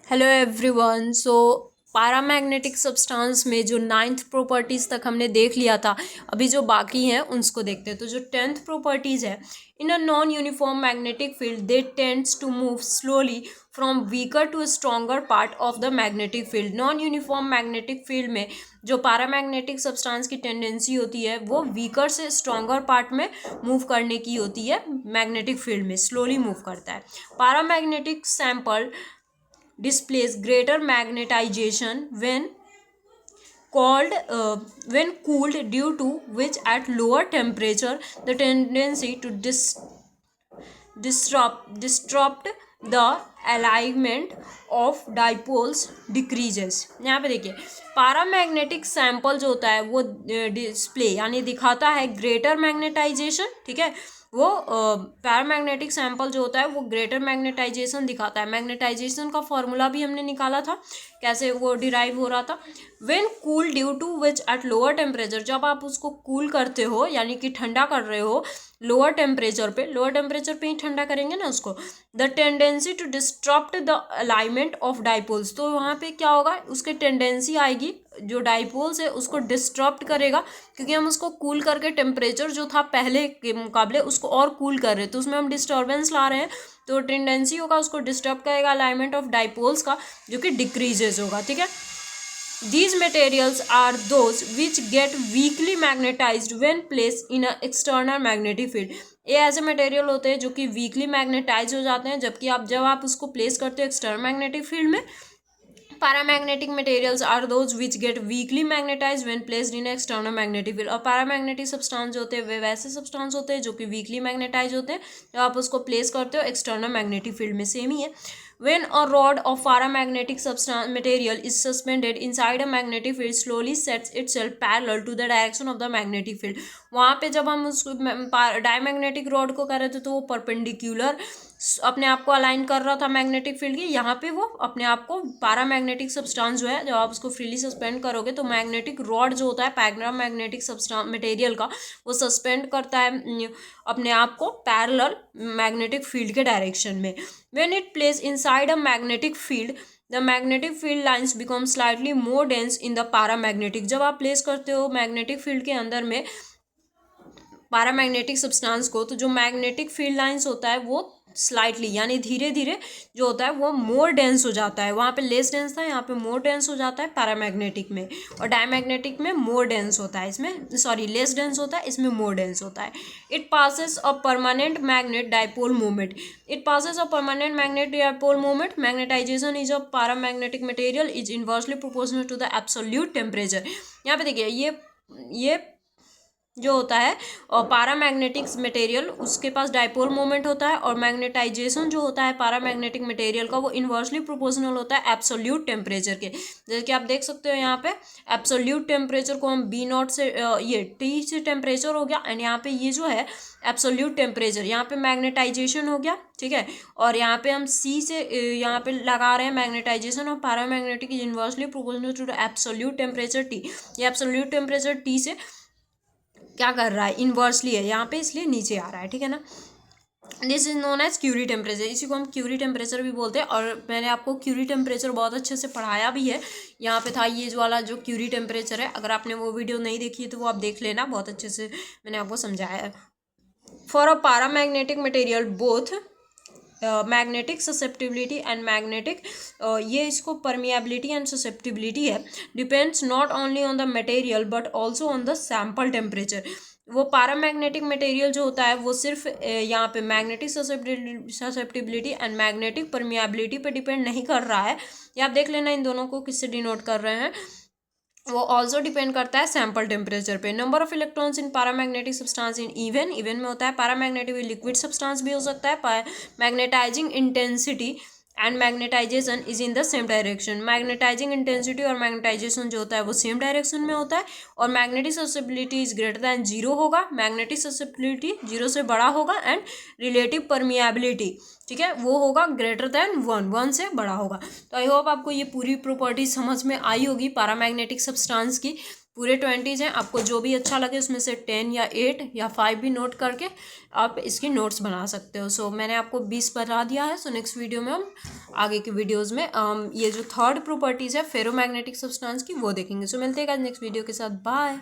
Hello everyone. Paramagnetic substance में जो 9th properties तक हमने देख लिया था, अभी जो बाकी हैं उसको देखते हैं। तो जो 10th प्रॉपर्टीज़ है, in a non uniform magnetic field they tends to move slowly from weaker to stronger part of the magnetic field. Non uniform magnetic field में जो पैरामैग्नेटिक सब्सटेंस की टेंडेंसी होती है वो वीकर से स्ट्रॉन्गर पार्ट में move करने की होती है। मैग्नेटिक फील्ड में स्लोली मूव करता है। Paramagnetic sample displays greater magnetization when cooled, due to which at lower temperature the tendency to disrupt the alignment of dipoles decreases। यहाँ पे देखिए, पैरामैग्नेटिक सैंपल जो होता है वो डिस्प्ले यानी दिखाता है ग्रेटर मैग्नेटाइजेशन। ठीक है, वो पैरामैग्नेटिक सैंपल जो होता है वो ग्रेटर मैग्नेटाइजेशन दिखाता है। मैग्नेटाइजेशन का फॉर्मूला भी हमने निकाला था, कैसे वो डिराइव हो रहा था। When cool due to which at lower temperature, जब आप उसको कूल करते हो यानी कि ठंडा कर रहे हो लोअर टेम्परेचर पे ही ठंडा करेंगे ना उसको। The tendency to disturb the alignment of dipoles, तो वहाँ पे क्या होगा, उसके टेंडेंसी आएगी जो डाइपोल्स है उसको डिस्टर्ब करेगा, क्योंकि हम उसको कूल करके टेम्परेचर जो था पहले के मुकाबले उसको और कूल कर रहे हैं, तो उसमें हम डिस्टर्बेंस ला रहे हैं, तो टेंडेंसी होगा उसको डिस्टर्ब करेगा अलाइनमेंट ऑफ डाइपोल्स का, जो कि डिक्रीजेज होगा। ठीक है, these materials are those which get weakly magnetized when placed in a external magnetic field। ये ऐसे मटेरियल होते हैं जो कि वीकली मैग्नेटाइज हो जाते हैं जब आप उसको प्लेस करते हो एक्सटर्नल मैग्नेटिक फील्ड में। Paramagnetic materials are those which get weakly magnetise when placed in external magnetic field. और पैरामैग्नेटिक सब्सटेंस जो होते हैं वे वैसे सब्सटेंस होते हैं जो कि वीकली मैग्नेटाइज होते हैं जब आप उसको प्लेस करते हो एक्सटर्नल मैग्नेटिक फील्ड में। सेम ही है। When a rod of paramagnetic substance material is suspended inside a magnetic field, slowly sets itself parallel to the direction of the magnetic field। वहाँ पे जब हम उस डायमैग्नेटिक रॉड को कर रहे थे तो वो परपेंडिकुलर अपने आप को अलाइन कर रहा था मैग्नेटिक फील्ड की। यहाँ पे वो अपने आप को पैरामैग्नेटिक सब्सटेंस जो है, जब आप उसको फ्रीली सस्पेंड करोगे तो मैग्नेटिक रॉड जो होता है पैरामैग्नेटिक सब्सटेंस मटेरियल का, वो सस्पेंड करता है अपने आप को पैरेलल मैग्नेटिक फील्ड के डायरेक्शन में। When it placed inside a magnetic field, the magnetic field lines become slightly more dense in the paramagnetic। जब आप प्लेस करते हो मैग्नेटिक फील्ड के अंदर में पैरामैग्नेटिक सब्सटेंस को, तो जो मैग्नेटिक फील्ड लाइंस होता है वो स्लाइटली यानी धीरे धीरे जो होता है वो मोर डेंस हो जाता है। वहाँ पे लेस डेंस था, यहाँ पे मोर डेंस हो जाता है पैरामैग्नेटिक में, और डायमैग्नेटिक में मोर डेंस होता है, इसमें सॉरी लेस डेंस होता है, इसमें मोर डेंस होता है। It passes a permanent magnet dipole moment. It passes a permanent magnet dipole moment. Magnetisation is a paramagnetic material is inversely proportional to the absolute temperature. यहाँ पे देखिए, ये जो होता है और पैरामैग्नेटिक मटेरियल उसके पास डाइपोल मोमेंट होता है, और मैग्नेटाइजेशन जो होता है पैरामैग्नेटिक मटेरियल का वो इन्वर्सली प्रोपोर्शनल होता है एब्सोल्यूट टेम्परेचर के। जैसे कि आप देख सकते हो यहाँ पे एब्सोल्यूट टेम्परेचर को हम B0 से ये T से टेम्परेचर हो गया, एंड यहाँ पे ये जो है एब्सोल्यूट टेम्परेचर, यहाँ पे मैग्नेटाइजेशन हो गया। ठीक है, और यहाँ पे हम C से यहाँ पे लगा रहे हैं मैग्नेटाइजेशन, और paramagnetic is inversely proportional to the absolute temperature T। ये एब्सोल्यूट टेम्परेचर T से क्या कर रहा है, इन्वर्सली है यहाँ पे, इसलिए नीचे आ रहा है। ठीक है ना, this is known as Curie temperature. इसी को हम क्यूरी टेम्परेचर भी बोलते हैं, और मैंने आपको क्यूरी टेम्परेचर बहुत अच्छे से पढ़ाया भी है। यहाँ पे था ये जो वाला जो क्यूरी टेम्परेचर है, अगर आपने वो वीडियो नहीं देखी है तो वो आप देख लेना, बहुत अच्छे से मैंने आपको समझाया है। For a paramagnetic material both magnetic susceptibility and magnetic ये इसको परमिएबिलिटी एंड ससेप्टिबिलिटी है, depends not only on the material but also on the sample temperature. वो पैरामैग्नेटिक मटेरियल जो होता है वो सिर्फ यहाँ पे magnetic susceptibility and magnetic permeability पे डिपेंड नहीं कर रहा है। ये आप देख लेना इन दोनों को किससे डिनोट कर रहे हैं। वो ऑल्सो डिपेंड करता है सैम्पल टेम्परेचर पे। Number of electrons in paramagnetic substance in even में होता है। पैरामैग्नेटिक लिक्विड सब्सटेंस भी हो सकता है। Magnetising intensity and magnetisation is in the same direction. Magnetising intensity और मैग्नेटाइजेशन जो होता है वो सेम डायरेक्शन में होता है, और magnetic susceptibility is greater than 0 होगा, मैग्नेटिक ससेप्टिबिलिटी 0 से बड़ा होगा, एंड रिलेटिव परमिएबिलिटी ठीक है वो होगा ग्रेटर दैन 1 से बड़ा होगा। तो आई होप आपको ये पूरी प्रॉपर्टी समझ में आई होगी पैरामैग्नेटिक सब्सटेंस की। पूरे 20 हैं, आपको जो भी अच्छा लगे उसमें से 10 या 8 या 5 भी नोट करके आप इसकी नोट्स बना सकते हो। सो मैंने आपको 20 बता दिया है। सो नेक्स्ट वीडियो में हम आगे की वीडियोज़ में ये जो थर्ड प्रॉपर्टीज़ है फेरोमैग्नेटिक सब्सटेंस की वो देखेंगे। सो मिलते हैं नेक्स्ट वीडियो के साथ। बाय।